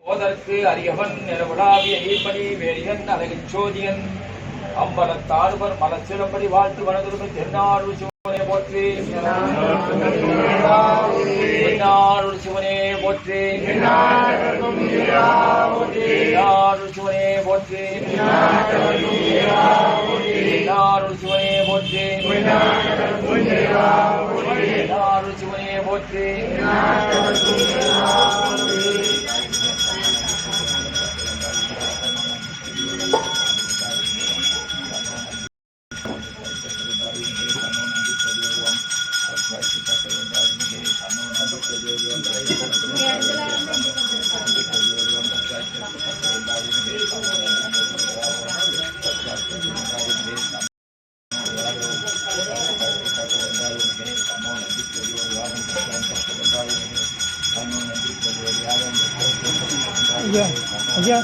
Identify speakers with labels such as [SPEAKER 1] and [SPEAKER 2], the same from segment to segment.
[SPEAKER 1] ஓதற்கு அரியவன் நிலவுலாவிய ஈர்ப்படி valiant அழகின் சோதியன் அம்பலத்தாடுவர் மலச்சிறப்படி வாழ்த்து வனதுருமை திருநாடு சிவனே போற்றி திருநாடு சிவனே போற்றி திருநாடு சிவனே போற்றி திருநாடு சிவனே போற்றி திருநாடு சிவனே போற்றி
[SPEAKER 2] ஐயா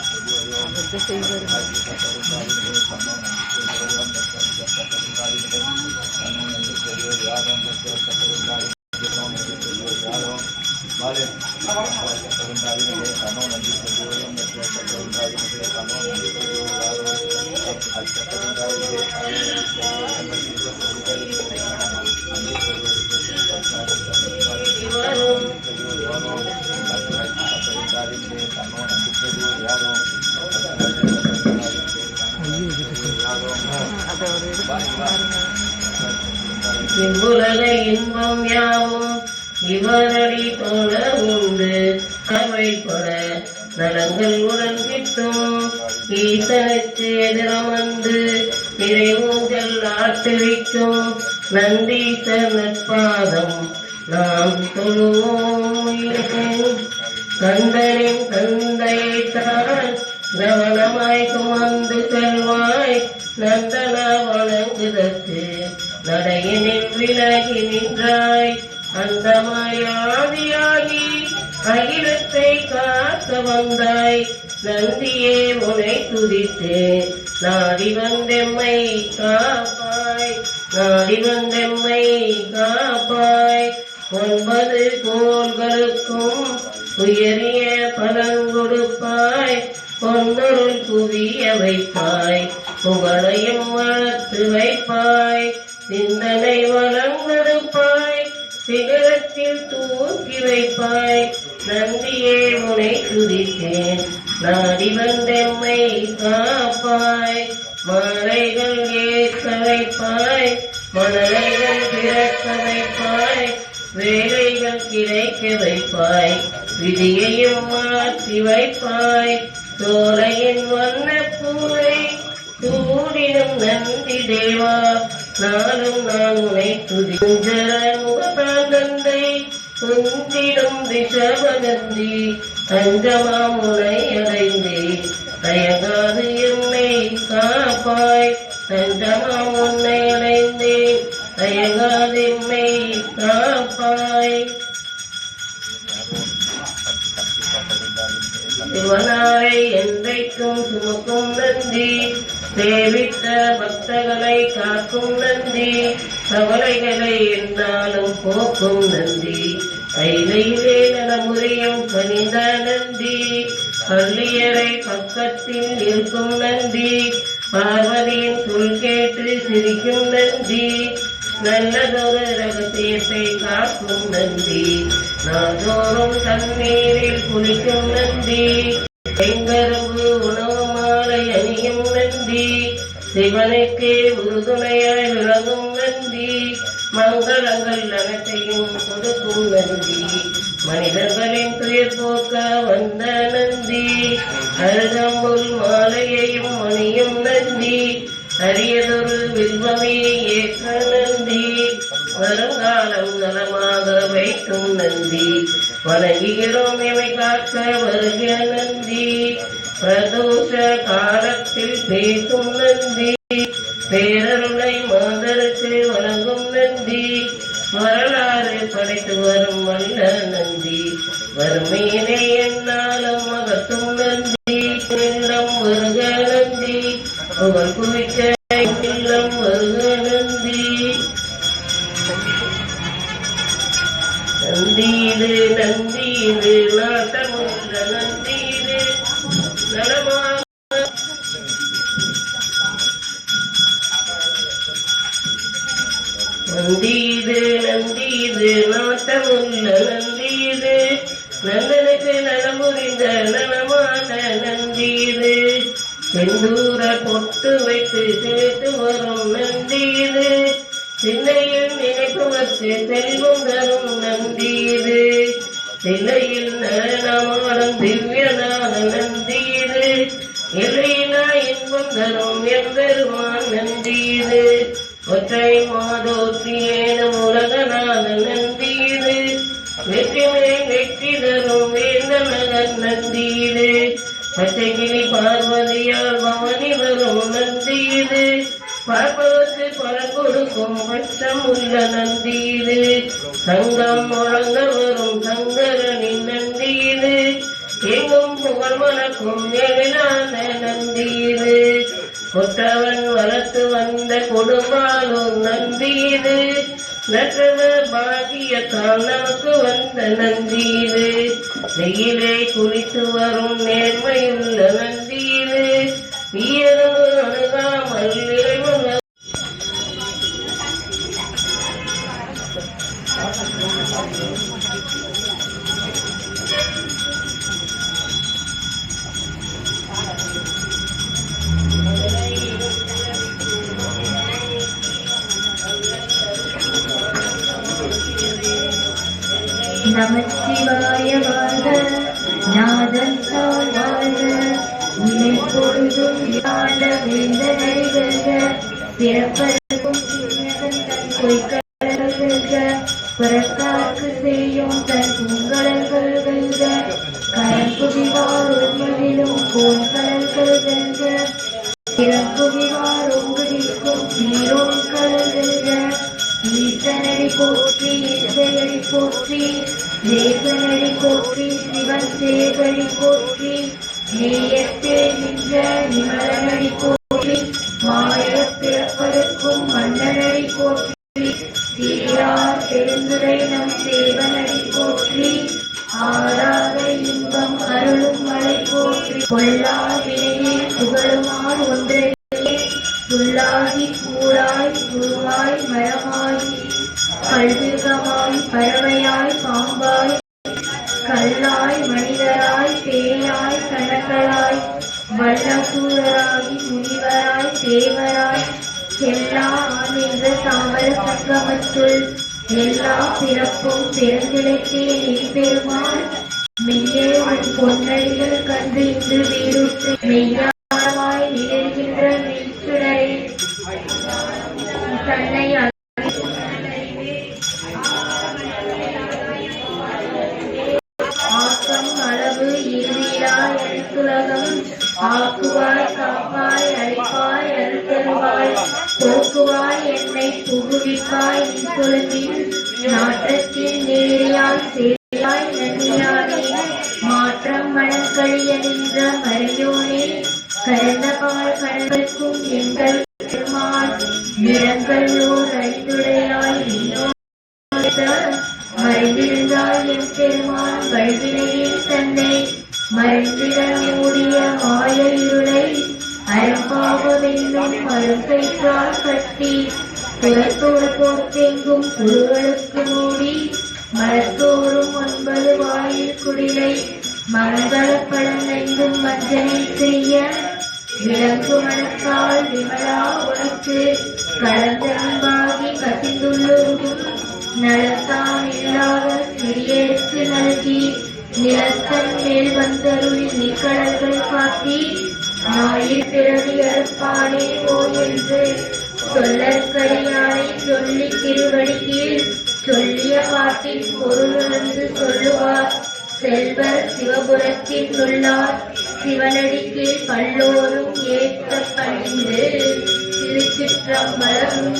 [SPEAKER 3] இவ்வுலக இன்பம் யாவும் இவரடி போல உண்டு கவைப்பட நலங்கள் உடன் கிட்டும் ஈசனுக்கு எதிரமந்து நிறைவூஞ்சல் ஆட்டுவிக்கும் நந்தீச நற்பாதம் நாம் தொழுவோம். கந்தனின் தந்தையைத்தான் கவனமாய் சுமந்து செல்வாய் நந்தன வணங்குதற்கு நடையினில் விலகி நின்றாய் அந்தமாய் ஆதியாகி அகிலத்தை காக்க வந்தாய் நந்தியே உனை துதித்து நாடி வந்தெம்மை காப்பாய் நாடி வந்தெம்மை காப்பாய் 9 கோள்களுக்கும் உயரிய பலன் கொடுப்பாய் பொன்னொருள் குவிய வைப்பாய் புகழையும் வளர்த்து வைப்பாய் சிந்தனை வளம் கொடுப்பாய் சிகரத்தில் தூக்கி வைப்பாய் நந்தியே உனை துதித்தேன் நாடி வந்தெம்மை காப்பாய் மாலைகள் ஏற்க வைப்பாய் மணலைகள் பிறக்க வைப்பாய் வேலைகள் கிடைக்க வைப்பாய் விதியையும் மாற்றி வைப்பாய் சோலையின் வண்ண பூவை சூடினும் நந்தி தேவா நாளும் நான் உனை துதிஞ்சர முகத்தான் தந்தை குந்திடும் ரிஷபநந்தி அஞ்சமாம் உனை அடைந்தேன் தயங்காது என்னை காப்பாய் தஞ்சமாம் உன்னை அடைந்தேன் தயங்காது என்னை காப்பாய் சிவனாரை என்றைக்கும் சுமக்கும் நந்தி, சேவித்த பக்தர்களை காக்கும் நந்தி, கவலைகளை என்னாலும் போக்கும் நந்தி, கையிலே நலமுறையும் கனிந்த நந்தி, பள்ளியறை பக்கத்தில் இருக்கும் நந்தி, பார்வதியின் சொல் கேட்டு சிரிக்கும் நந்தி, நல்லதொரு ரகசியத்தை காக்கும் நந்தி, நாள்தோறும் தண்ணீரில் குளிக்கும் நந்தி, செங்கரும்பு உணவு மாலை அணியும் நந்தி, சிவனுக்கு உறுதுணையாய் விளங்கும் நந்தி, மங்களங்கள் அனைத்தையும் கொடுக்கும் நந்தி, மனிதர்களின் துயர் போக்க வந்த நந்தி, அருகம்புல் மாலையையும் அணியும் நந்தி, அரியதொரு வில்வமையை ஏற்ற நந்தி, வருங்காலம் நலமாக வைக்கும் நந்தி, வணங்குகிறோம் எமை காக்க வருக நந்தி, பிரதோஷ காலத்தில் பேசும் நந்தி, பேரருளை மாதருக்கு வழங்கும் நந்தி, வரலாறு படைத்து வரும் வல்ல நந்தி, வறுமையினை என்னாலும் அகற்றும் நந்தி, இல்லம் வருக நந்தி, புகழ் குவிக்க இல்லம் வருக நந்தி, நந்தீது நந்தீது நாட்டமுள்ள நந்தீது நலமாக நந்தீது நந்தீது நாட்டமுள்ள நந்தீது, நந்தனுக்கு நலமுறிந்த நலமான நந்தீது, செந்தூர பொட்டு வைத்து சேர்த்து வரும் நந்தீது, சிந்தையில் நினைப்பு வச்சு செல்வம் தரும் நந்தீது, சிலையில் நலனமாடும் திவ்யனான நந்தீது, எல்லையிலா இன்பம் தரும் எம்பெருமான் நந்தீது, ஒற்றை மாதோற்றி ஏனும் உலகனான நந்தீது, வெற்றிமே வெற்றி தரும் வேந்த நகர் நந்தீது, பச்சைக்கிளி பார்வதியால் பவனி வரும் நந்தீது, பார்ப்பதற்கு பலன் கொடுக்கும் பட்சம் உள்ள நந்தீது, சங்கம் முழங்க வரும் சங்கரனின் நந்தீது, எங்கும் புகழ் மணக்கும் எழிலான நந்தீது, கொற்றவன் வளர்த்து வந்த கொடும்பாலூர் நந்தீது, நற்றவ பாகியத்தால் நமக்கு வந்த நந்தீது, வெயிலே குளித்து வரும் நேர்மையுள்ள நந்தீது, வீரவு அணுகாமல் இறைவன்
[SPEAKER 2] நமச்சிவாய வாழ்க, நாதன் தாழ் வாழ்க, உன்னை பொழுதும் யாழ வேந்தனை வெல்க, பிறப்பதற்கும் தன் பொய்க்கடல்கள் வெல்க, பிறக்காக்கு செய்யும் தன் பூங்கடல்கள் வெல்க, கரங்குவிவார் உண்மதிலும் போன்கடல்கள் வெல்க, பிறங்குவிவார் உங்குடிக்கும் சீரோன் கடல் வெல்க, ஈசனடி போற்றி இசையடி போற்றி, தேசனடி போற்றி சிவன் சேவடி போற்றி, நேயத்தே நின்ற நிமலனடி போற்றி, மாய பிறப்பதற்கும் மன்னனடி போற்றி, சீரார் பெருந்துரை நம் சேவனடி போற்றி, ஆறாக இன்பம் அருளும் மலை போற்றி, கொல்லா வினையே புகழுமார் ஒன்றே, புல்லாகி கூடாய் குருவாய் மரமாய் கல்விகமாய் பறவையாய் பாம்பாய் கல்லாய் மனிதராய் பேயாய் கணக்களாய் வல்லசூரராகி முனிவராய் தேவராய் எல்லா ஆனந்த தாமர சங்கமத்துள் எல்லா பிறப்பும் பெருந்திழைத்தே என் பெருமாள், மெய்யே உன் பொன்னடிகள் கண்டு இன்று வீடுற்று மெய்யானமாய் நிகழ்கின்ற மெய்ச்சுடரை தன்னை ஆக்கம் அளவு இறுதியிலா எழுத்துலகம் ஆக்குவாய் காப்பாய் அழிப்பாய் அழுத்தருவாய் போக்குவாய் என்னை புகுவிப்பாய் நீ தொழுதில் நாற்றத்தில் நேரியாய் சேரியாய் நன்னியானே மாற்றம் மனங்களை நிறைய நின்ற மறையோனே கடந்த பால் கடலுக்கும் எங்கள் பெருமாள் நிறங்களோர் ஐந்துடையாய் மறைந்திருந்தால் என் பெருமான் வழிவினையில் தன்னை மறைந்திட மூடிய மாய இருளை அறம்பாவென்னும் மறுக்கைக்கால் கட்டி புறத்தோடு போர்த்தெங்கும் குழுகளுக்கு மூடி மலத்தோறும் 9 வாயில் குடிலை மங்களப்பழங்கும் மஞ்சனை செய்ய விளங்கு மனத்தால் விமலா உனக்கு கலந்தன்பாகி கசிந்துள்ளோரும் நலத்தான் இல்லாத சிறியருக்கு நல்கி நிலத்தன் மேல் வந்தருளி நிக்கடல்கள் காட்டி நாயில் பிறவி அறுப்பானே ஓ என்று சொல்லற்கரியானை சொல்லி திருவடி கீழ் சொல்லிய பாட்டின் பொருளுணர்ந்து சொல்லுவார் செல்வர் சிவபுரத்தின் உள்ளார் சிவனடிக்கு பல்லோரும் ஏற்ற பணிந்து திருச்சிற்றம்பலம்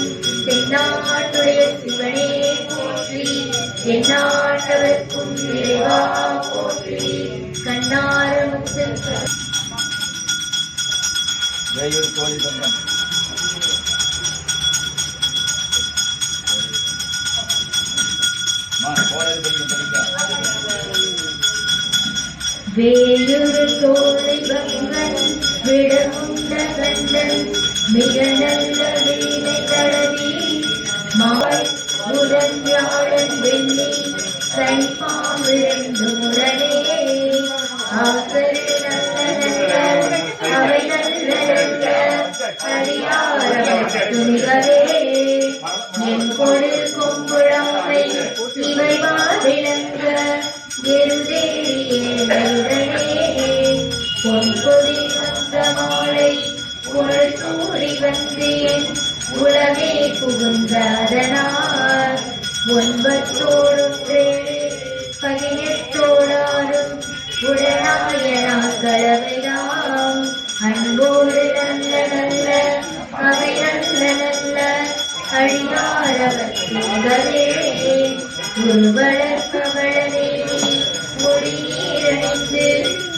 [SPEAKER 2] தென்னாட்டுடைய சிவனே போற்றி எந்நாட்டவர்க்கும் இறைவா போற்றி கண்ணாரமுத்து வேயுறு தோழி பங்கன் விடமுண்ட கண்டன் மிக நல்ல வீணை தடவி மாய் உடன் வியாழன் வெள்ளி கைப்பாவிழந்து உடனே ஆசரு நல்ல நல்ல அவை நல்ல நல்ல அடியாரவர்க்கு மிகவே என் பொருள் கொம்புழாமை இவை விளங்க பொன்பொடி வந்த மாலை புகழ் சூடி வந்தேன் உலகே புகுந்ததனால் 9 18 உடனாயனாக்களவையாம் அன்போடு நல்ல நல்ல அவை நல்ல நல்ல அடியாரவர்களே குருவளர்கவளனே முடிநீரணிந்து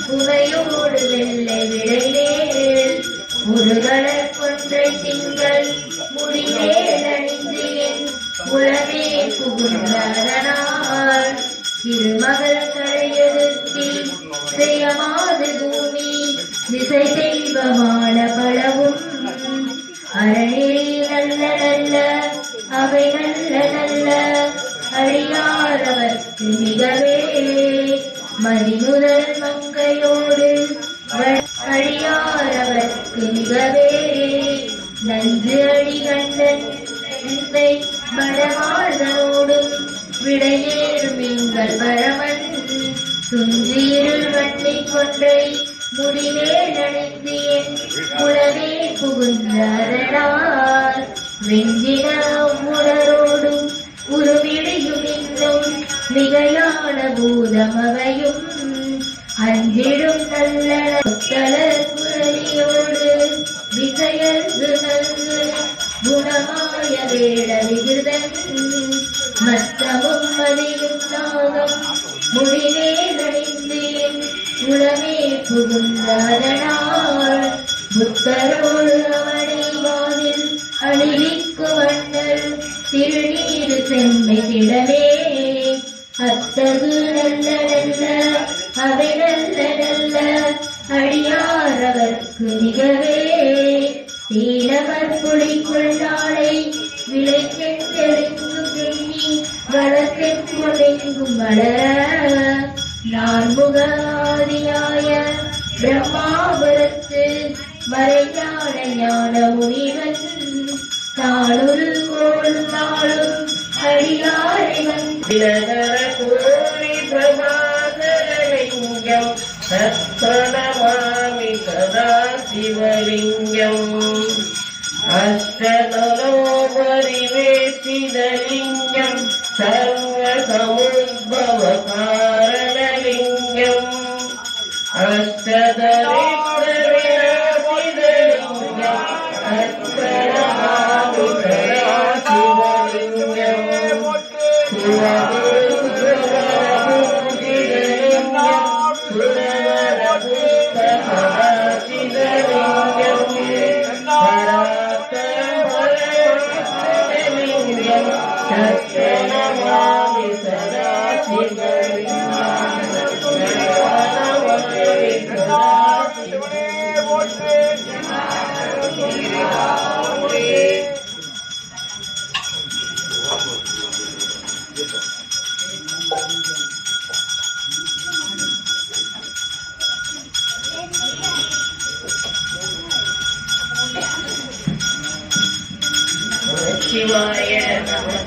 [SPEAKER 2] புகையோடு வெள்ளை விடைநேல் முருகலர் கொன்றை திங்கள் முடிநேல் அணிந்து என் உளமே புகுந்ததனால் திருமகள் கரையெழுத்தி செய்யமாது பூமி திசை தெய்வமான பலவும் அரணி நல்ல நல்ல அவை நல்ல நல்ல அடியாரவர்க்கு மிகவே மதிமுதல் மங்கையோடு அடியாரவர்க்கு மிகவே நஞ்சு அடி கண்டன் மடமாழ்தனோடும் விடையேறும் எங்கள் பரமன் துஞ்சியிருள் வண்ணி கொன்றை முடிமேல் அணிந்து என் உலகே புகுந்ததனால் வெஞ்சின உணரோடும் உருவிடையும் இன்னும் மிகையான பூதமவையும் அஞ்சிடும் நல்ல குரலியோடு விசையர்ந்து நல்கு குணமாய வேட விகிதன் மத்தமும் மதியும் நாகம் முடிவேலணிந்து என் உளமே புகுந்ததனால் புத்தரோடு அவனை வாதில் அழிவிக்கு வண்ணல் திருநீரு செம்மை திடவே அத்தகு நல்ல நல்ல அவை நல்ல நல்ல அடியாரவர்க்கு மிகவே தீனவர் புலிக்குள்ளாளை விளை சென்றெழுங்கு கிண்ணி வளர்த்தெங்கும் வளர நான்முகாதியாய பிரம்மாபுரத்து மறைஞான ஞான முனிவன் தாளுரு கோள் நாளும் அடியாரை
[SPEAKER 3] கோரி பிரபாகரலிங்கம் சத்பனமாமி சதா சிவலிங்கம் அஷ்டதலோபரிவேசிதலிங்கம் சர்வசமுத்பவ காரணலிங்கம் அஷ்டதலிங்கம் சத்பனமாமி சதா சிவலிங்கம் சுரகுரு சிவாய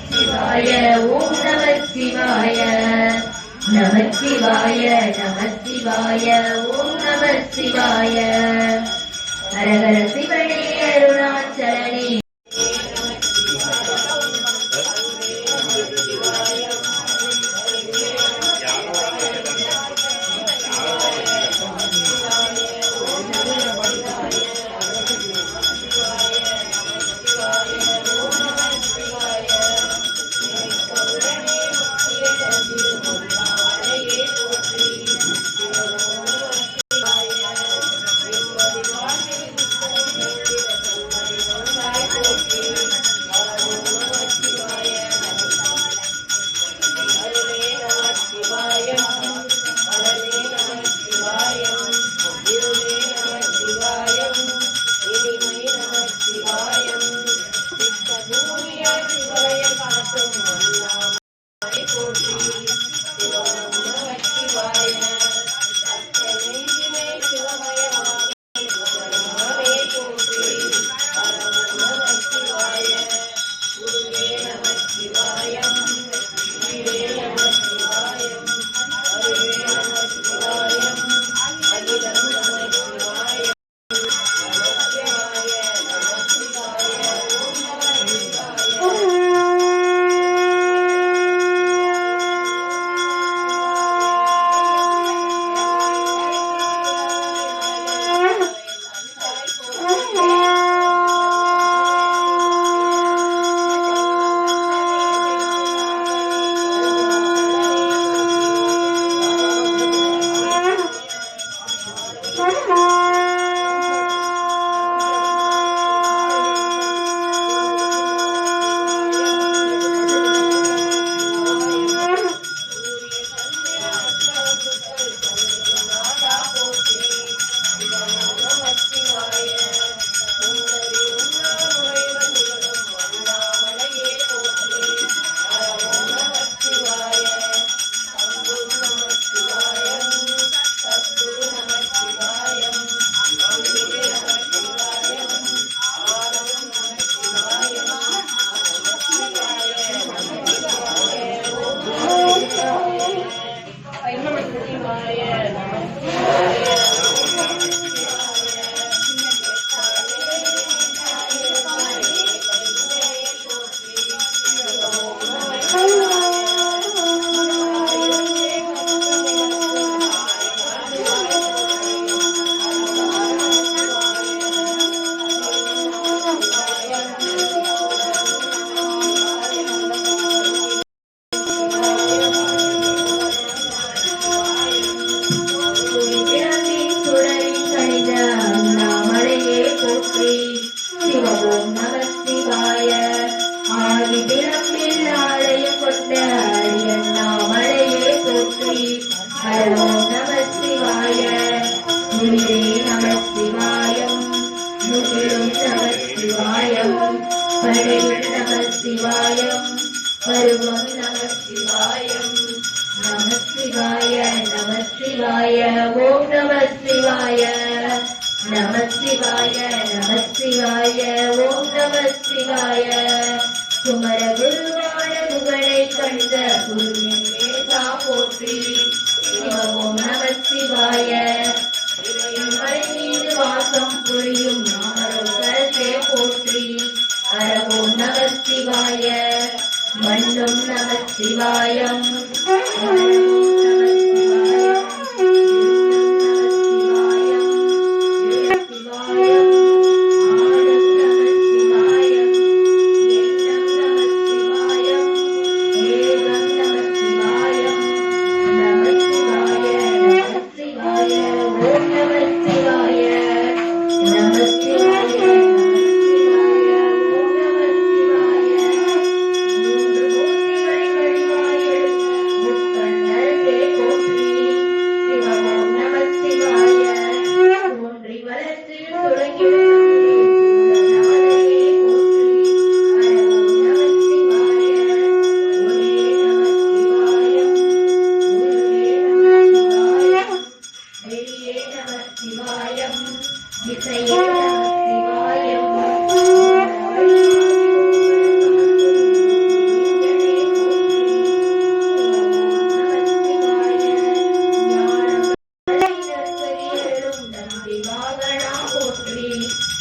[SPEAKER 2] சிவாய ஓம் நம சிவாய நம சிவாய நம சிவாய ஓம் நம சிவாய ஹரஹர சிவனே அருணாச்சலனே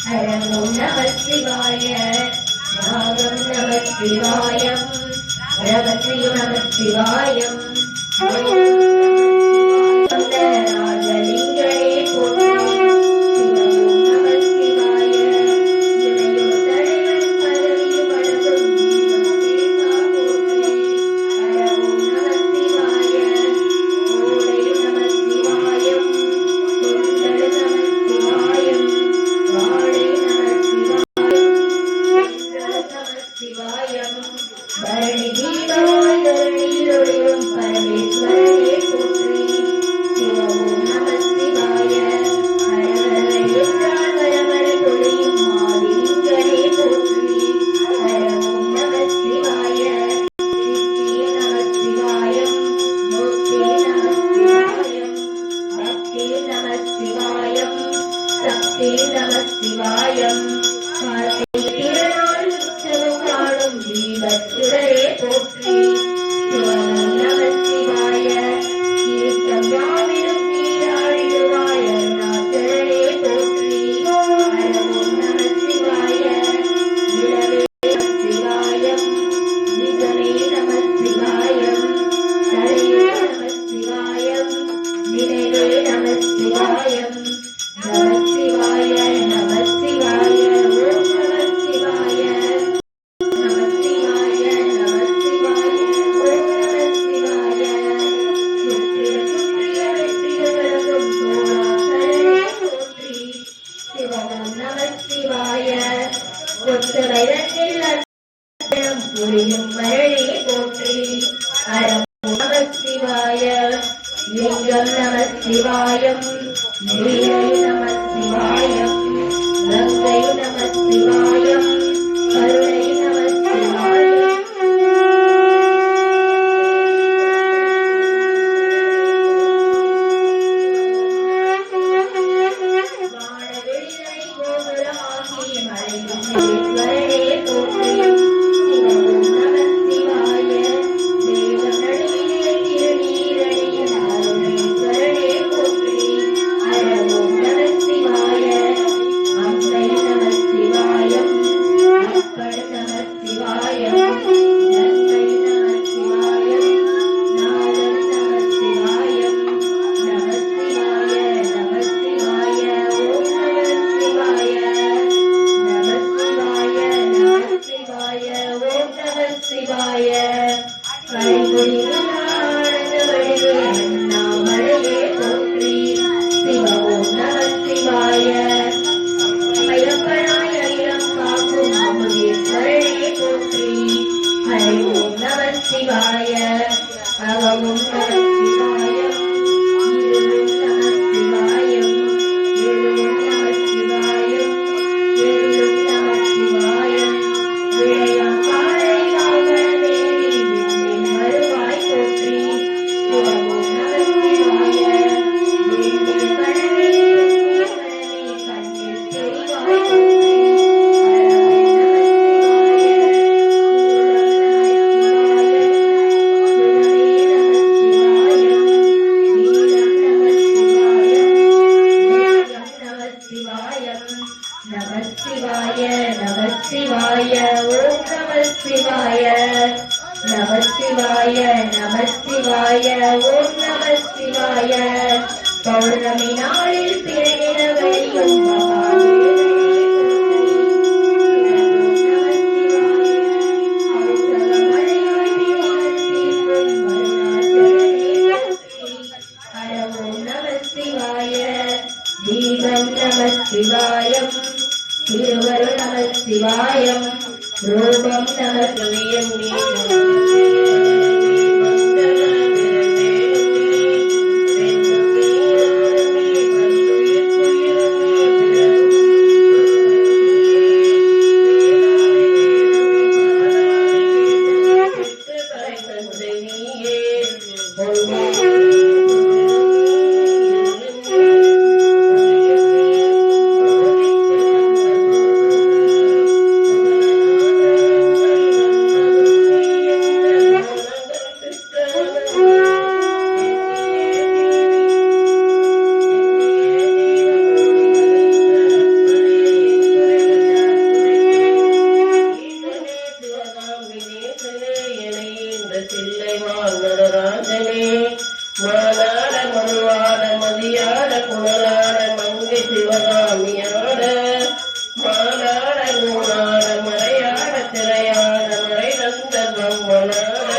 [SPEAKER 2] ஹரம் ஓம் நம சிவாய நாகம் நம சிவாயம் ரகசியம் நம சிவாயம் ராஜலிங்கரே போற்றி சிவம் நம சிவாய இணையும் தலைவன் பதவியும் வழங்கும் ஜீவசேஷா போற்றி ஹரம் ஓம் நம சிவாய ஓடையும் நம சிவாயம் கொண்டடு நம சிவாயம் வாழை நம சிவாயம் பரணி தீபமாய் தரணியிலொளிரும் பரமேஸ்வரனே போற்றி சிவம் நம சிவாய ஹரஹர என்றால் வரவர பொழியும் ஆதிலிங்கனே போற்றி ஹரம் நம சிவாய சித்திய நம சிவாயம் முக்தி நம சிவாயம் பக்தி நம சிவாயம் சக்தி நம சிவாயம் திருநாள் உற்சவம் காணும் தீபச்சுடரே போற்றி சிவம் நம சிவாய தீர்த்தம் யாவிலும் நீராடிடுவாய் அருணாச்சலரே போற்றி ஹரம் நம சிவாய நிலவே நம சிவாயம் நிஜமே நம சிவாயம் தலையே நம சிவாயம் நினைவே நம சிவாயம் நம சிவாய நம சிவாய ஓம் நம சிவாய நம சிவாய நம சிவாய ஓம் நம சிவாய சுற்றிய சுற்றிய வெற்றிகள் வழங்கும் சோழாசரனே போற்றி சிவம் நம சிவாய கொத்த வைரத்தில் அர்ப்பணம் புரியும் மரணே போற்றி ஹரம் நம சிவாய லிங்கம் நம சிவாயம் நீரை நம சிவாயம் கங்கை நம சிவாயம் கருணை நம சிவாயம் வானவெளியை கோபுரமாகி மறையும் ஈஸ்வரனே போற்றி சிவம் நம சிவாய தேவ நடுவிலே திருநீரணியும் அருணேஸ்வரனே போற்றி ஹரம் நம சிவாய அம்பை நம சிவாயம் அப்பட நம சிவாயம் நங்கை நம சிவாயம் நாதம் நம சிவாயம் நம சிவாய நம சிவாய ஓம் நம சிவாய நம சிவாய நம சிவாய ஓம் நம சிவாய கரைபுரியானந்த வடிவே அண்ணாமலையே போற்றி சிவம் நம சிவாய ஐயப்பனாய் அகிலம் காக்கும் அமுதேஸ்வரனே போற்றி ஹரி ஓம் நம சிவாய அகமும் நம சிவாயம் இருளும் நம சிவாயம் எழுவும் நம சிவாயம் எழிலும் நம சிவாயம் விளையாம் காலை வாகனமேறி விண்ணின் வருவாய் போற்றி சிவம் நம சிவாய வேண்டிய கடமே கண்ணில் தெரிவாய் போற்றி நம சிவாய நம சிவாய ஓம் நம சிவாய நம சிவாய நம சிவாய ஓம் நம சிவாய பௌர்ணமி நாளில் பிறகிற வழியும் தீபம் நம சிவாயம் திருவரு நம சிவாயம் ரூபம் நம சிவயம்
[SPEAKER 3] சிவகாமியாட மாலாட நூலாட மறையாட திரையாட மறை தந்த பிரம்மனாட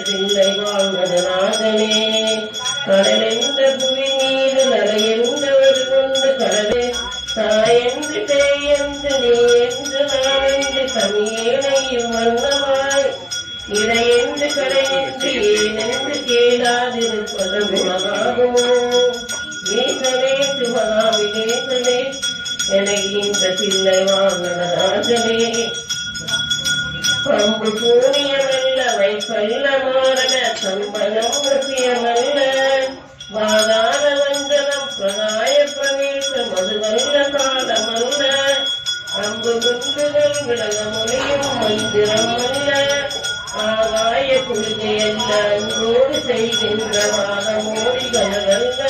[SPEAKER 3] பிள்ளை வாழ்வதனாதனே கடலென்ற புவி மீது நலையென்றவர் கொண்டு கடலே தாயென்று தேயென்று நீ என்று நான் என்று தமிழேனையும் வண்ணமாய் இடையென்று கடையென்று ஏனென்று கேளாதிருப்பது குணமாகுமோ நேசனே சிவகாமி நேசனே எனைகின்ற பிள்ளை வாழ்வதனாதனே பம்பு பூனியமல்ல வைப்பல்ல மாறன சம்பனம் வசியமல்ல வாதான வஞ்சனம் பிரகாய பிரவேச மதுவல்ல காலமல்ல அம்பு குண்டுகள் விலக முனையும் மந்திரம் அல்ல ஆகாய கொள்கையல்ல அன்போடு செய்கின்ற வாதமோடிகளல்ல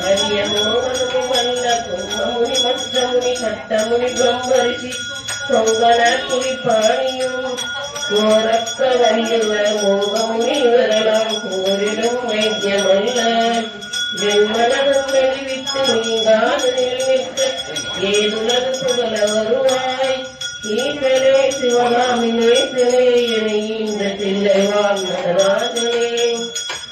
[SPEAKER 3] அரிய மோகனமும் அல்ல கும்பமுனி மற்ற முனி கட்டமுனி பிரம்மரிசி பொங்கல குளிப்பாணியும் கோரக்க வல்லுவ மோகமுனி வரலாம் போரிடும் வைத்தியமல்ல வெண்மனதும் நெளிவித்து நீங்காது நிலைவித்து ஏதுலகு புகழ வருவாய் ஈசனே சிவகாமி நேசனே என இந்த தில்லை வாழ்நராஜனே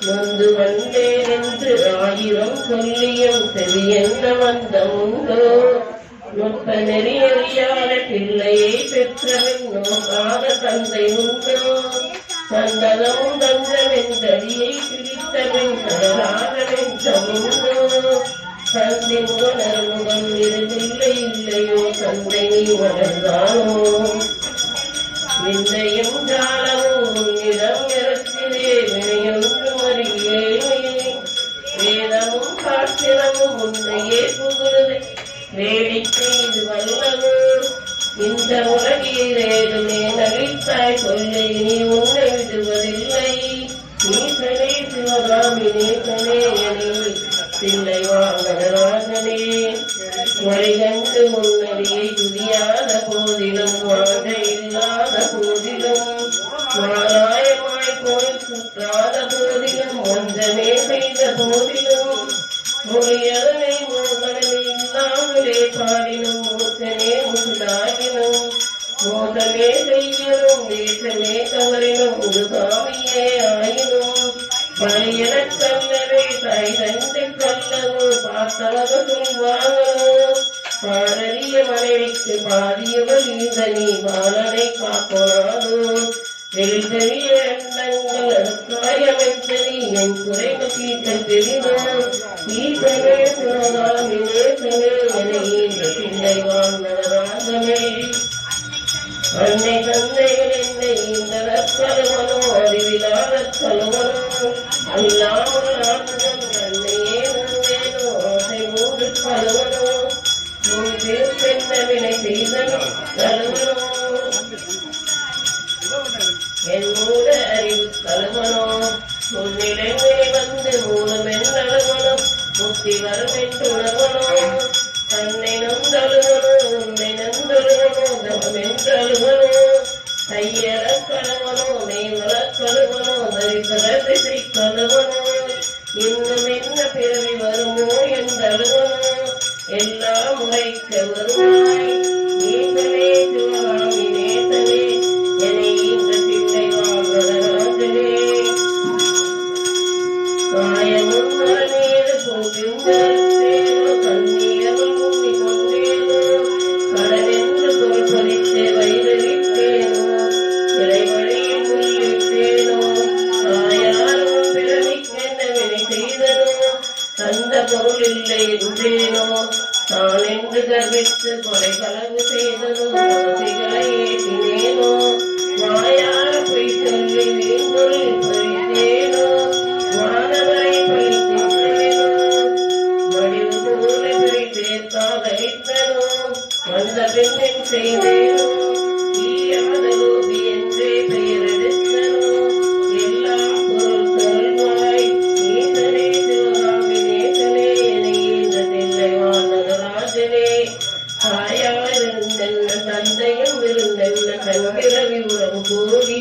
[SPEAKER 3] நொந்து வந்தேன் என்று ஆயிரம் சொல்லியும் செவியென்ன வந்தம் உண்டோ நுட்ப நெறியறியாத பிள்ளையை பெற்றவன் நோக்காத தந்தை உண்டோ சந்தனமும் தந்தமென்றடியை பிடித்தவன் கடலாக வென்றமுண்டோ தந்தின் உணர்வுடன் இருந்தில்லை இல்லையோ தந்தை நீ வளர்ந்தானோ விந்தையும் ஜாலமும் உன்னிடம் இறக்கிலே வினையொன்று அறியேனே வேதமும் சாஸ்திரமும் உன்னையே புகழுது வேடிக்கை இது வல்லவோ இந்த உலகில் ஏதுமே நகைத்தாய் கொள்ளை நீ உன்னை விடுவதில்லை நீசனே சிவகாமி நேசனே எனி பிள்ளை வாழ்வதராசனே மொழிகண்டு முன்னறியை துதியாத போதிலும் வாழ இல்லாத போதிலும் மாலாயமாய் கோயில் சுற்றாத போதிலும் ஒன்றமே செய்த போதிலும் மொழியதனை மோகனமே இல்லாமலே பாடினும் மூத்தனே முகுதாகினும் மோசமே செய்யணும் தேசமே தவறினும் முதுகாமியே ஆயினும் பழையனக் கல்லவே தாய் தந்தை கல்லவோ பார்த்தவக சொல்வாங்களோ பாரதிய மனைவிக்கு பாதியவள் இந்த நீ பாலனை காப்பனாதோ பெரிய எண்ணங்கள் அதுக்காயமைத்த நீ என் குறைவு தீர்த்த பெரிதோ ஈசனே சிவகாமி நேசனே என ஈன்ற பிள்ளை வாழ்நராஜனே அன்னை தந்தைகள் என்னை ஈந்தனர் கழுவனோ அறிவிலாத கழுவனோ அல்லாமல் ஆட்டுதன் தன்னையே உண்வேனோ ஆசை மூன்று கழுவனோ முன் தீர்ப்பென்ன வினை செய்தனோ கழுவனோ என் மூட அறிவு கழுவனோ முன்னிடமே வந்து மூலம் என்றழுவனோ முக்தி வரும் என்று உணர்வனோ தன்னை நொந்தழுவனோ உன்னை நொந்தழுவனோ தவம் என்றழுவனோ கையற கழுவனோ மெய்வள கழுவனோ தரிசர திசை கழுவனோ இன்னும் என்ன பிறவி வருமோ என்றழுவனோ எல்லாம் உரைக்க வருவாய் ஈசனே சிவகாமி நேசனே என்னை இந்த பிள்ளை வாழ்வதராஜனே கண்பிறவி உறவு கூடி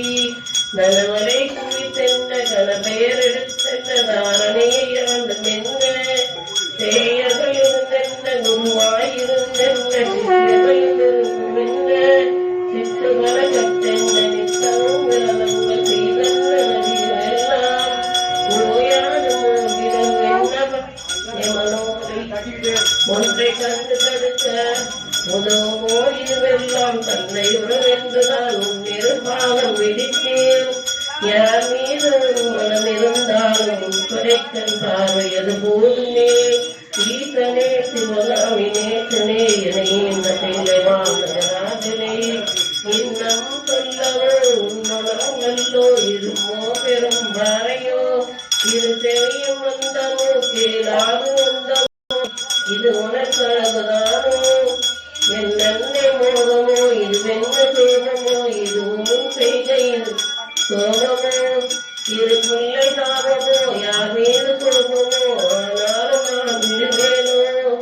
[SPEAKER 3] நலவரை குவித்தென்ன கனபெயர் எடுத்தென்ன தாரணையை இறந்து மென்ன தேயர்கள் இருந்தென்ன குருவாயிருந்தென்ன சித்தியர்கள் இருந்துமென்ன சித்துமல கத்தென்ன நித்தமும் விரதங்கள் செய்தென்ன நதிகளெல்லாம் ஓயான மூழ்கிடம் என்ன எமனோரை ஒன்றை கண்டு தடுக்க உதவமோ இதுவெல்லாம் தன்னையுடனென்றுதான் உன்னிருப்பாலம் விதித்தேன் யார் மீது மனம் இருந்தாலும் குறைக்கன் பார்வையது போதுமே ஈசனே சிவகாமி நேசனே என இந்த பிள்ளைவாசனே இன்னும் சொல்லவோ உன்மனங்களோ இருமோ பெரும் பாறையோ இரு செவியும் வந்தமோ கேளாது வந்தமோ இது உனக்கழகுதானோ என் நன்மை மோகமோ இது வெண்ண சோகமோ இது உன் செய்கையில் சோகமோ இரு பிள்ளை தாபமோ யார் மீது கோபமோ ஆனாலும் நான் விடுவேனோ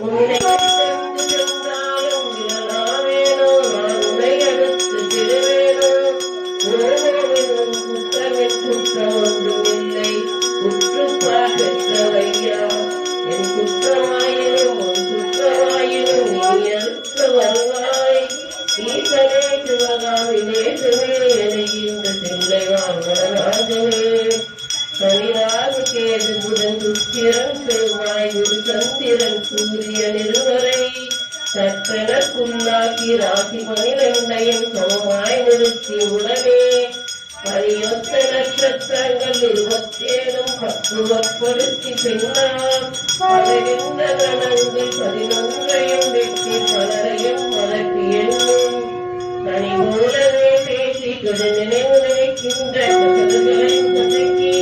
[SPEAKER 3] உன்னை சென்று சென்றாலும் விழலாவேனோ நான் உன்னை அடுத்து விடுவேனோ ஓவிலும் குற்றமின் குற்றம் ஒன்றும் இல்லை குற்றுப்பா பெற்றவையா என் குற்றமாயினும் உன் குற்றமாயினும் நீ அடுத்த வருவாய் ஈசனே சிவகாமி நேசமே என இந்த தில்லை வாழ்வராஜனே சனிராகு கேது புதன் சுக்கிரன் செவ்வாய் குரு சந்திரன் சூரியன் இருவரை சற்றெனக்குள்ளாக்கி ராசி 12 சமமாய் நிறுத்தி உடனே பனியொத்த நட்சத்திரங்கள் 27 பக்குவப்படுத்தி பின்னால் பலகின்ற கணங்கள் 11 வெற்றி பலரையும் வளர்த்தி எண்ணும் தனி போலவே பேசி கொடு நினைவு நினைக்கின்ற கசல்களை கசக்கி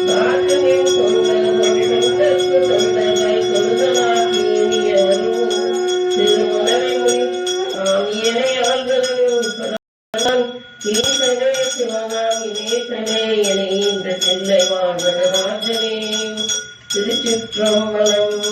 [SPEAKER 3] நாட்டுமின் தொண்டற்கு தொண்டர்கள் தொழுதலாக்கி இனியவரும் திருமணமின் ஆவியனை ஆள்களும் ஈசனே சிவகாமி நேசனே என இந்த தில்லை வாழ்வராஜனே திருச்சிற்றம்பலம்.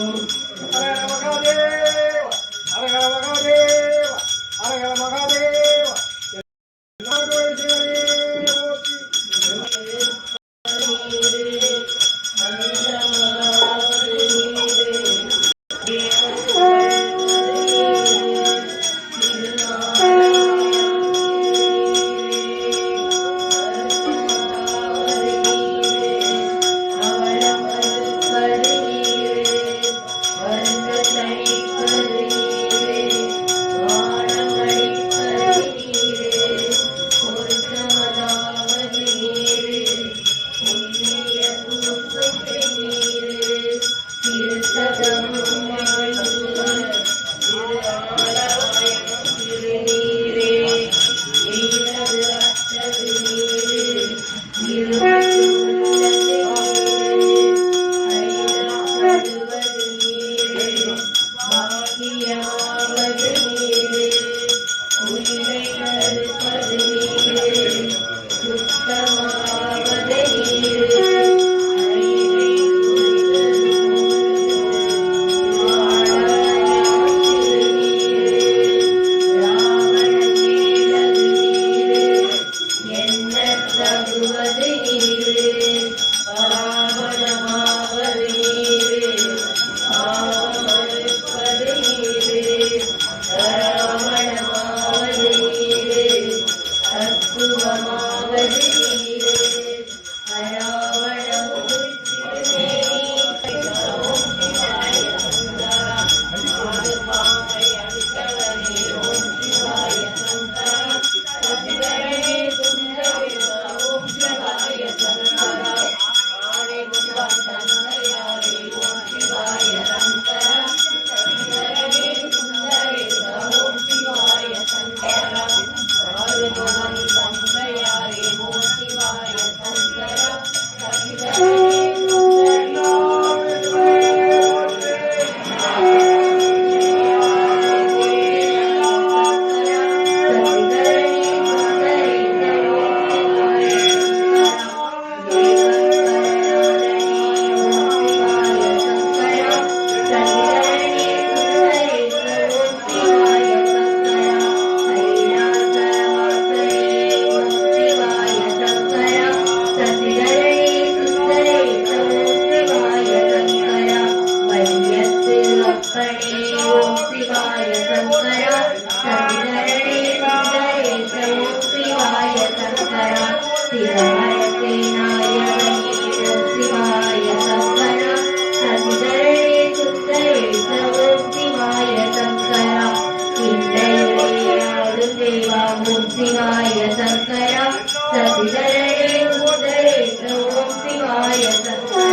[SPEAKER 2] சிவாய சங்கரா சசிதரனே சுந்தரேச ஓம் சிவாய சங்கரா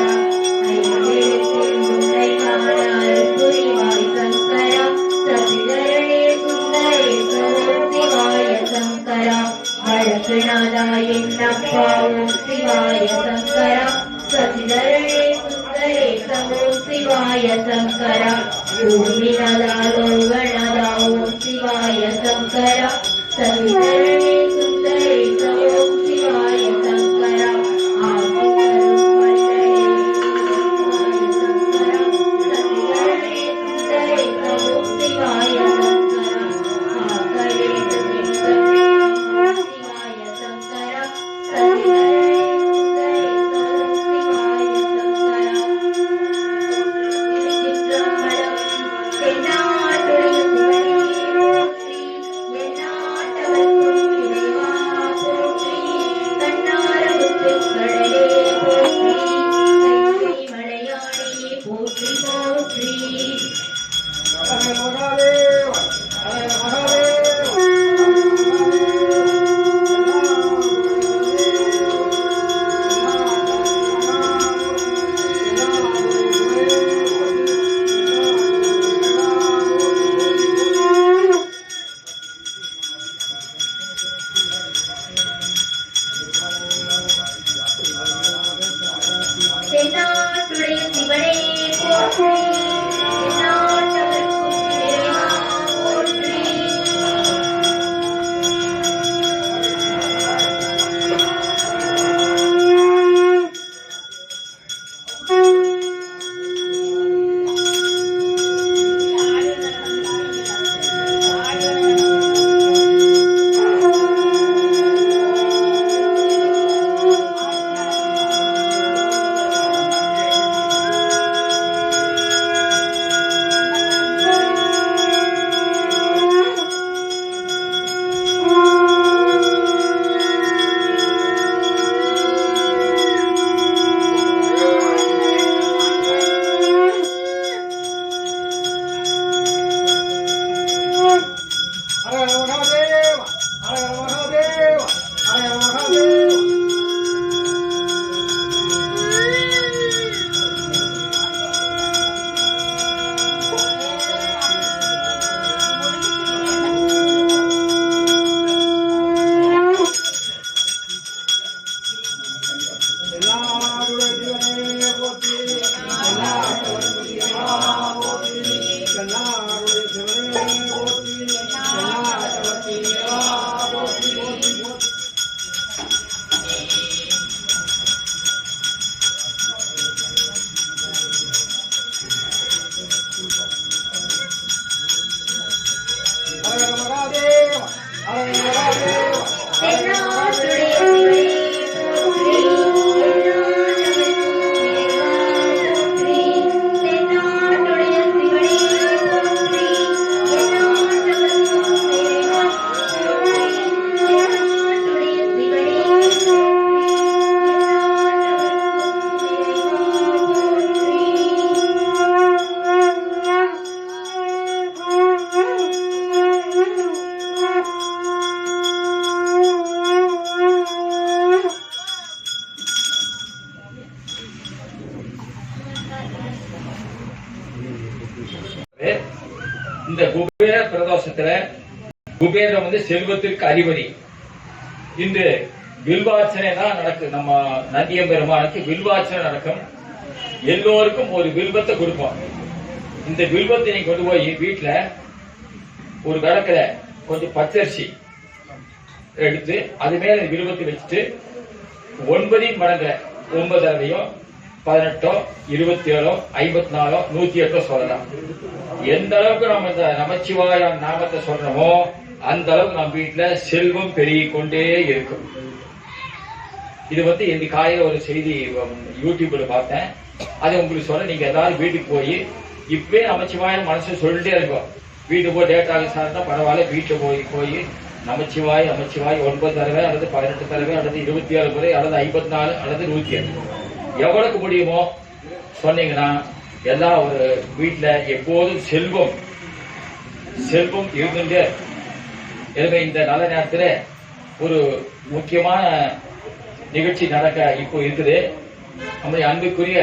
[SPEAKER 2] ஐயவேலத்தில் உன்னை காணால் புரிவாய் சங்கரா சசிதரனே சுந்தரேச ஓம் சிவாய சங்கரா வழக்குநாதா என்னப்பா ஓம் சிவாய சங்கரா சசிதரனே சுந்தரேச ஓம் சிவாய சங்கரா பூமிநாதா லோகநாதா ஓம் சிவாய சங்கரா சசிதரனே சுந்தரேச ஓம் சிவாய சங்கரா ஆதித்தரும் வல்லரே சிவாய சங்கரா சசிதரனே சுந்தரேச ஓம் சிவாய சங்கரா ஆகலேச சிங்கமே ஓம் சிவாய சங்கரா சசிதரனே சுந்தரேச ஓம் சிவாய சங்கரா திருச்சிற்றம்பலம் தென்னாட்டுடைய சிவனே போற்றி எந்நாட்டவர்க்கும் இறைவா போற்றி கண்ணாரமுத்து கடலே போற்றி கைலை மலையானே போற்றி போற்றி தென்னாட்டுடைய சிவனே போற்றி எந்நாட்டவர்க்கும் இறைவா போற்றி தென்னாட்டுடைய சிவனே போற்றி எந்நாட்டவர்க்கும் இறைவா போற்றி தென்னாட்டுடைய சிவனே போற்றி
[SPEAKER 1] இந்த குபேர பிரதோஷத்துல குபேரம் செல்வத்திற்கு அதிபதி. இன்று வில்வார்ச்சனை தான் நடக்கும். நம்ம நந்தியம் பெருமானுக்கு வில்வார்ச்சனை நடக்கும். எல்லோருக்கும் ஒரு வில்வத்தை கொடுப்போம். இந்த வில்வத்தை நீங்க கொண்டு போய் வீட்டுல ஒரு விளக்குல கொஞ்சம் பச்சரிசி எடுத்து அது மேல வில்வத்தை வச்சுட்டு 9 மடங்கு 9 தடவையோ 18 27 54 108 சொல்லலாம். எந்த அளவுக்கு நம்ம இந்த நமச்சிவாய நாமத்தை சொல்றோமோ அந்த அளவுக்கு நம்ம வீட்டுல செல்வம் பெருகிக் கொண்டே இருக்கும். இது இந்த காலையில ஒரு செய்தி யூடியூப்ல பார்த்தேன். அது உங்களுக்கு சொல்ல, நீங்க எல்லாரும் வீட்டுக்கு போய் இப்பவே நமச்சிவாய மனசு சொல்லிட்டே இருக்கும். வீட்டுக்கு போய் டேட் ஆக சார்ந்தா பரவாயில்ல, வீட்டுல போய் நமச்சிவாய் 9 தடவை அல்லது 18 தடவை அல்லது 27 முறை அல்லது 54 அல்லது 108 எவ்வளவுக்கு முடியுமோ சொன்னீங்கன்னா எல்லா ஒரு வீட்டுல எப்போதும் செல்வம் இருந்துட்டே. எனவே இந்த நல்ல நேரத்துல ஒரு முக்கியமான நிகழ்ச்சி நடக்க இப்போ இருக்குது. நம்முடைய அன்புக்குரிய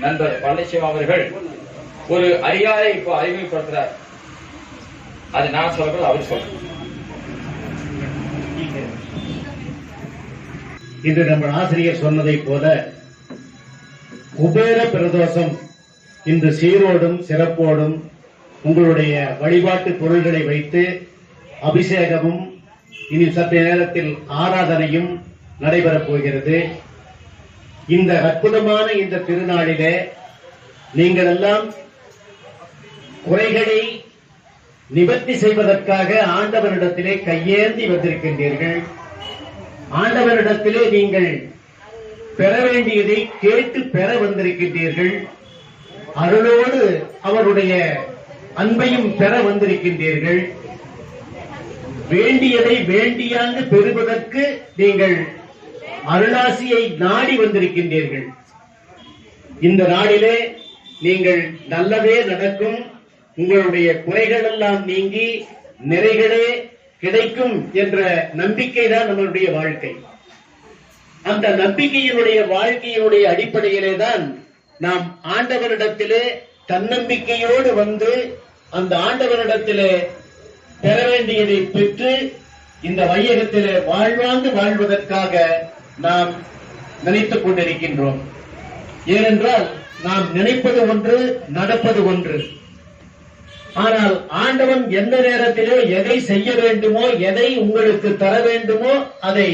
[SPEAKER 1] நண்பர் பழனிசாமி அவர்கள் ஒரு அடியாரை இப்போ அறிமுகப்படுத்துறார். அது நான் சொல்றது அவர் சொல்றேன்.
[SPEAKER 4] இன்று நம்ம ஆசிரியர் சொன்னதை போல குபேர பிரதோஷம் இன்று சீரோடும் சிறப்போடும் உங்களுடைய வழிபாட்டு பொருள்களை வைத்து அபிஷேகமும் இனி சற்று நேரத்தில் ஆராதனையும் நடைபெறப் போகிறது. இந்த அற்புதமான இந்த திருநாளிலே நீங்கள் எல்லாம் குறைகளை நிவர்த்தி செய்வதற்காக ஆண்டவரிடத்திலே கையேந்தி வந்திருக்கின்றீர்கள். ஆண்டவரிடத்திலே நீங்கள் பெற வேண்டியதை கேட்டு பெற வந்திருக்கின்றீர்கள். அருளோடு அவருடைய அன்பையும் பெற வந்திருக்கின்றீர்கள். வேண்டியதை வேண்டியாங்கு பெறுவதற்கு நீங்கள் அருளாசியை நாடி வந்திருக்கின்றீர்கள். இந்த நாளிலே நீங்கள் நல்லதே நடக்கும், உங்களுடைய குறைகள் எல்லாம் நீங்கி நிறைகளே கிடைக்கும் என்ற நம்பிக்கை தான் நம்மளுடைய வாழ்க்கை. அந்த நம்பிக்கையினுடைய வாழ்க்கையினுடைய அடிப்படையிலே தான் நாம் ஆண்டவரிடத்திலே தன்னம்பிக்கையோடு வந்து அந்த ஆண்டவரிடத்திலே பெற வேண்டியதை பெற்று இந்த வையகத்திலே வாழ்வாங்கு வாழ்வதற்காக நாம் நினைத்துக் கொண்டிருக்கின்றோம். ஏனென்றால் நாம் நினைப்பது ஒன்று, நடப்பது ஒன்று. ஆனால் ஆண்டவன் எந்த நேரத்திலே எதை செய்ய வேண்டுமோ, எதை உங்களுக்கு தர வேண்டுமோ அதை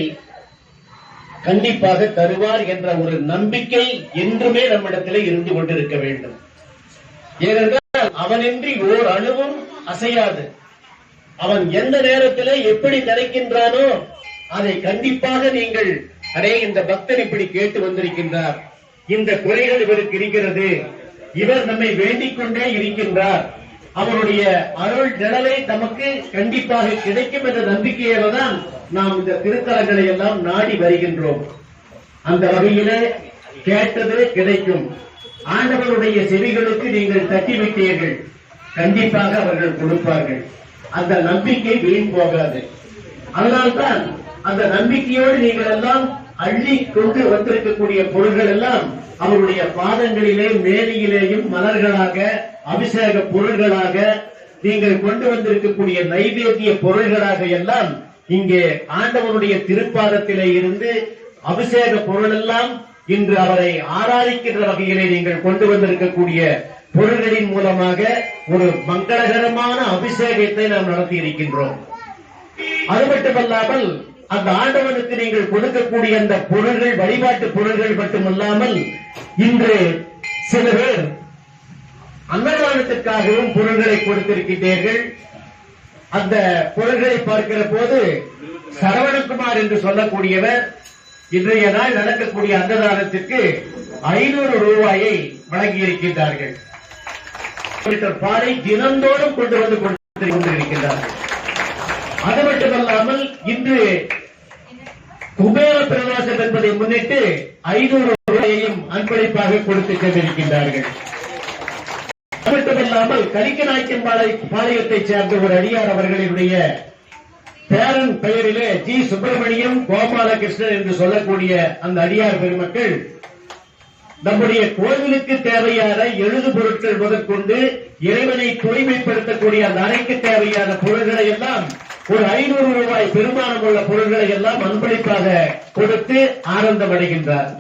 [SPEAKER 4] கண்டிப்பாக தருவார் என்ற ஒரு நம்பிக்கை என்றுமே நம்மிடத்திலே இருந்து கொண்டிருக்க வேண்டும். ஏனென்றால் அவனின்றி ஓர் அணுவும் அசையாது. அவன் எந்த நேரத்திலே எப்படி நினைக்கின்றானோ அதை கண்டிப்பாக நீங்கள் அடே இந்த பக்தர் இப்படி கேட்டு வந்திருக்கின்றார், இந்த குறைகள் இவருக்கு இருக்கிறது, இவர் நம்மை வேண்டிக் கொண்டே இருக்கின்றார், அவருடைய அருள் நிழலை நமக்கு கண்டிப்பாக கிடைக்கும் என்ற நம்பிக்கையில தான் நாம் இந்த திருத்தலங்களை எல்லாம் நாடி வருகின்றோம். அந்த வகையிலே கேட்டது கிடைக்கும். ஆண்டவருடைய செவிகளுக்கு நீங்கள் தட்டிவிட்டீர்கள், கண்டிப்பாக அவர்கள் கொடுப்பார்கள். அந்த நம்பிக்கை வீண் போகாது. அதனால்தான் அந்த நம்பிக்கையோடு நீங்கள் எல்லாம் அள்ளி கொண்டு வந்திருக்கக்கூடிய பொருள்கள் எல்லாம் அவருடைய பாதங்களிலே மேனியிலேயும் மலர்களாக, அபிஷேக பொருள்களாக, நீங்கள் கொண்டு வந்திருக்கக்கூடிய நைவேத்திய பொருள்களாக எல்லாம் இங்கே ஆண்டவனுடைய திருப்பாதத்திலே இருந்து அபிஷேக பொருள் எல்லாம் இன்று அவரை ஆராதிக்கின்ற வகையிலே நீங்கள் கொண்டு வந்திருக்கக்கூடிய பொருள்களின் மூலமாக ஒரு மங்களகரமான அபிஷேகத்தை நாம் நடத்தி இருக்கின்றோம். அது மட்டுமல்லாமல் அந்த ஆண்டவனுக்கு நீங்கள் கொடுக்கக்கூடிய அந்த பொருள்கள், வழிபாட்டு பொருள்கள் மட்டுமல்லாமல் இன்று சில பேர் அன்னதானத்திற்காகவும் பொருள்களை கொடுத்திருக்கின்றீர்கள். அந்த பொருள்களை பார்க்கிற போது சரவணகுமார் என்று சொல்லக்கூடியவர் இன்றைய நாள் நடக்கக்கூடிய அன்னதானத்திற்கு 500 ரூபாயை வழங்கியிருக்கின்றார்கள். பாலை தினந்தோறும் கொண்டு வந்து கொண்டிருக்கின்றார்கள். அது மட்டுமல்லாமல் இன்று குபேர பிரதோஷம் என்பதை முன்னிட்டு 500 ரூபாயையும் அன்பளிப்பாக கொடுத்து சென்றிருக்கின்றார்கள். அது மட்டுமல்லாமல் கலிக்கநாயக்கன் பாளையத்தைச் சேர்ந்த ஒரு அடியார் அவர்களினுடைய பேரன் பெயரிலே ஜி சுப்பிரமணியம் கோபாலகிருஷ்ணன் என்று சொல்லக்கூடிய அந்த அடியார் பெருமக்கள் நம்முடைய கோவிலுக்கு தேவையான எழுது பொருட்கள் முதற்கொண்டு இறைவனை தூய்மைப்படுத்தக்கூடிய அந்த அறைக்கு தேவையான பொருள்களை எல்லாம் ஒரு 500 ரூபாய் பெருமானம் உள்ள பொருள்களை எல்லாம் அன்பளிப்பாக கொடுத்து ஆனந்தம் அடைகின்றார்.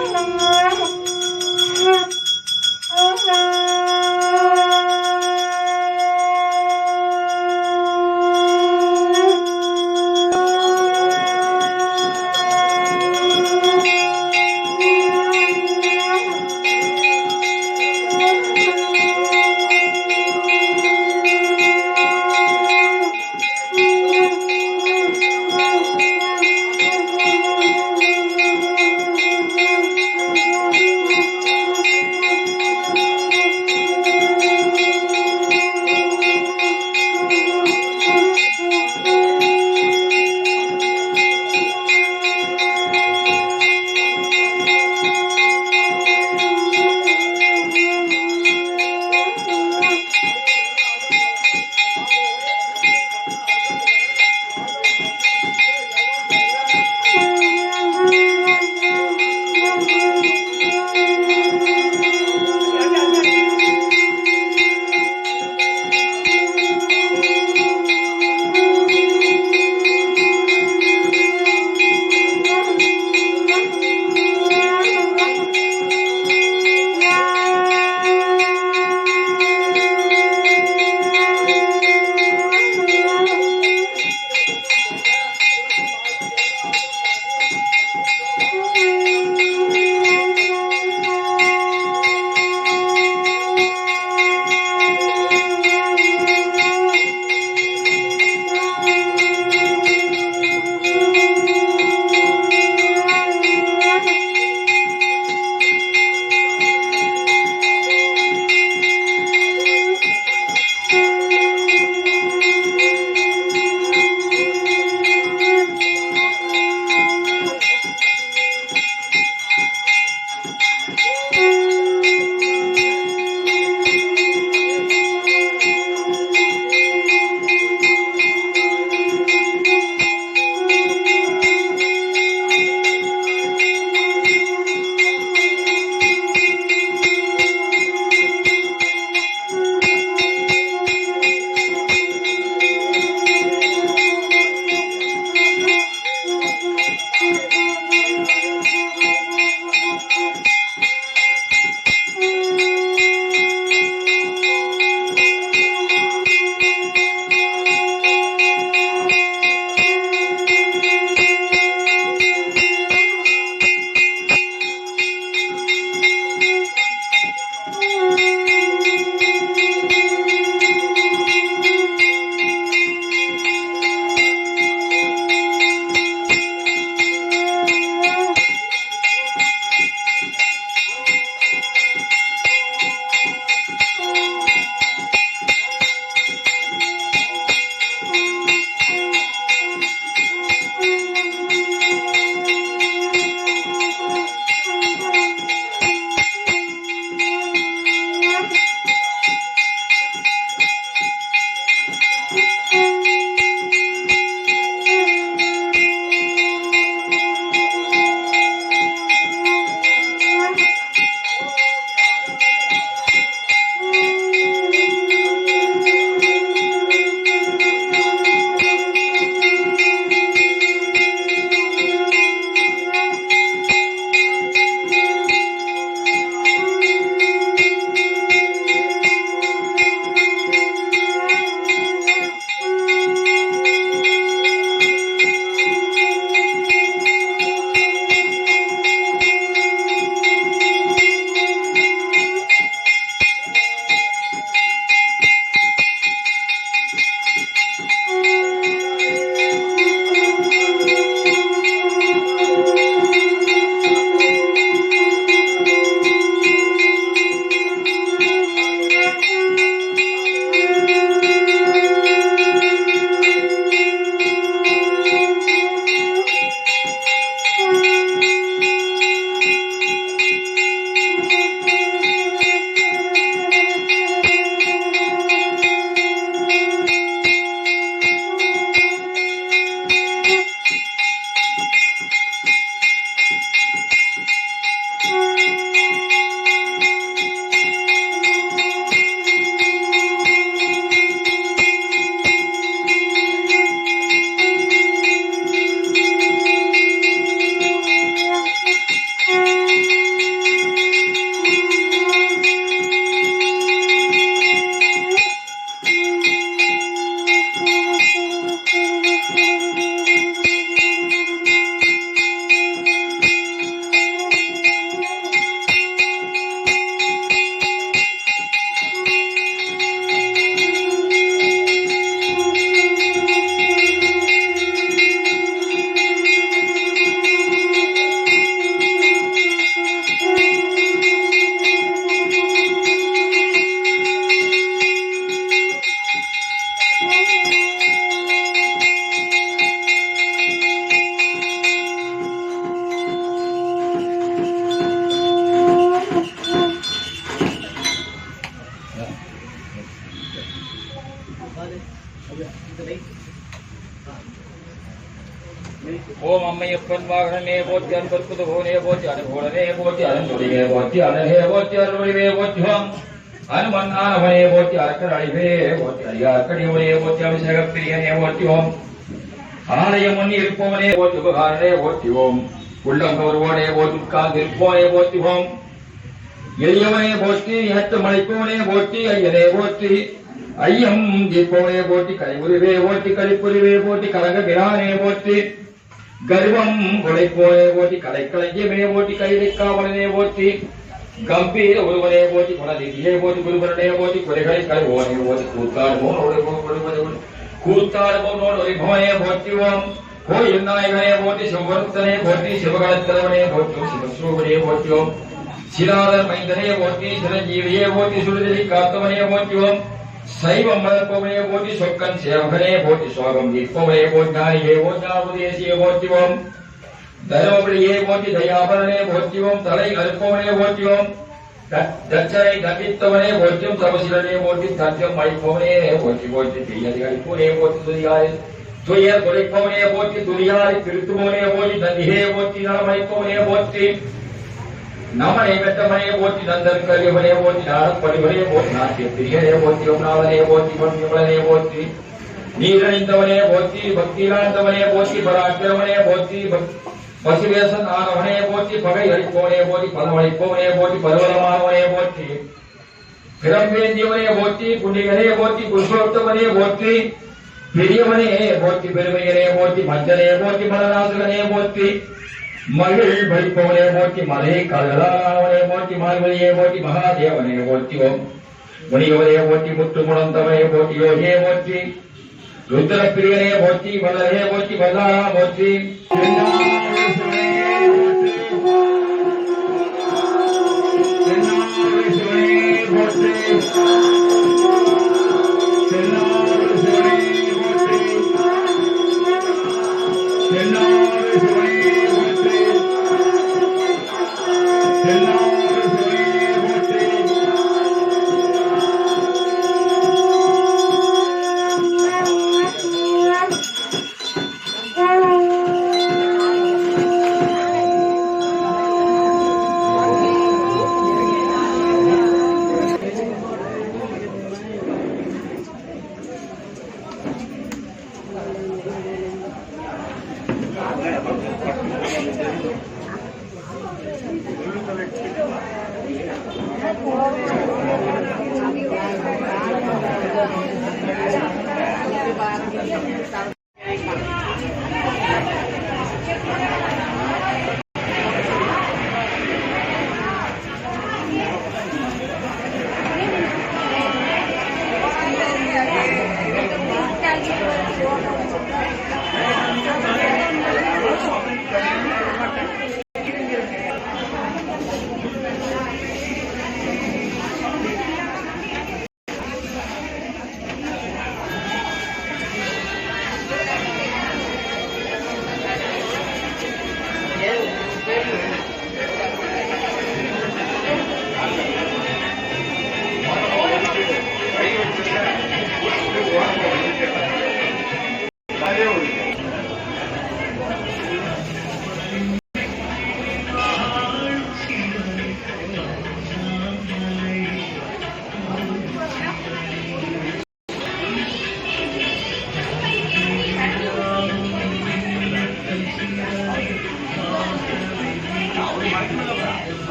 [SPEAKER 2] Thank you.
[SPEAKER 1] ஓம் அம்மையப்பன் வாகனனே போற்றி அன்பற்புத போனே போற்றி அனுகூலனே போற்றி அருந்துடியே போற்றி அனலே போற்றி அருள்வடிவே போற்றுவோம் அனுமன் ஆனவனே போற்றி அரக்கர் அழிவே போற்றி அரியார்க்கடியோனே போற்றி அபிஷேக பிரியனே போற்றுவோம் ஆலயம் முன் இருப்பவனே போற்றி உபகாரனே போற்றுவோம் உள்ளம் கௌரவோனே போற்றி உட்கார்ந்திருப்போனே போற்றுவோம் எளியவனே போற்றி ஏற்ற மலைப்பவனே போற்றி ஐயனே போற்றி ஐயம் தீர்ப்பவனே போற்றி கலைபுரிவே போற்றி கலிப்புரிவே போற்றி கலங்க பிரானே போற்றி கர்வம் கொலைப்போனே போற்றி கலைக்களஞ்சியமே போற்றி கைதை காவலனே போற்றி கம்பீர ஒருவனே போற்றி குணநிதியே போற்றி குருபரனே போற்றி குறைகளை கழுவோனே போற்றி கூத்தாடுபவனோடு ஒரு பவனே போற்றுவோம் கோயில் நாயகனே போற்றி சிவபருத்தனே போற்றி சிவகணத்தலைவனே போற்றும் சிவஸ்ரூபனே போற்றுவோம் சிலாதர் மைந்தனே போற்றி சிரஞ்சீவியே போற்றி சுடுதலை காத்தவனே போற்றுவோம் சைவம் வளர்ப்பவனே போற்றி சொக்கன் சேவகனே போற்றி சோகம் நிற்பவனே போற்றியே போற்றாபுதேசியே போற்றுவோம் தருமபுரியே போற்றி தயாபரனே போற்றுவோம் தலை அறுப்பவனே போற்றுவோம் தச்சனை தண்டித்தவனே போற்றும் தபசிலனே போற்றி தஞ்சம் அளிப்பவனே போற்றி போற்றி தீயதி அளிப்பவனே போற்றி துயர் குறைப்பவனே போற்றி துரியாரை திருத்துவனே போற்றி தந்திகே போற்றி நலம் அளிப்பவனே போற்றி நமனை பெற்றவனே போற்றி நந்தன் கலியவனே போற்றி நாடப்படிவனே போற்றி நாட்டிய பிரியனே போற்றி ஒன்னாவனே போற்றி பொன்னியவனே போற்றி நீரணிந்தவனே போற்றி பக்தியிலாந்தவனே போற்றி பராக்கிரமனே போற்றி பசுவேசன் ஆனவனே போற்றி பகை அளிப்பவனே போற்றி பதமளிப்பவனே போற்றி பருவலமானவனே போற்றி பிரம்பேந்தியவனே போற்றி புண்ணியனே போற்றி புருஷோத்தமனே போற்றி பெரியவனே போற்றி பெருமையனே போற்றி மஞ்சனே போற்றி மலராசுகனே போற்றி மகிழ் வலிப்பவனே போற்றி மலை கல்லானவனே போற்றி மார்வலியே போற்றி மகாதேவனே போற்றி ஓம் முனிவரே போற்றி முத்து முழந்தவனே போற்றி யோகியே போற்றி ருத்ரப்பிரியனே போற்றி மலரே போற்றி மல்லாரா போற்றி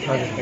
[SPEAKER 5] ராஜேஷ்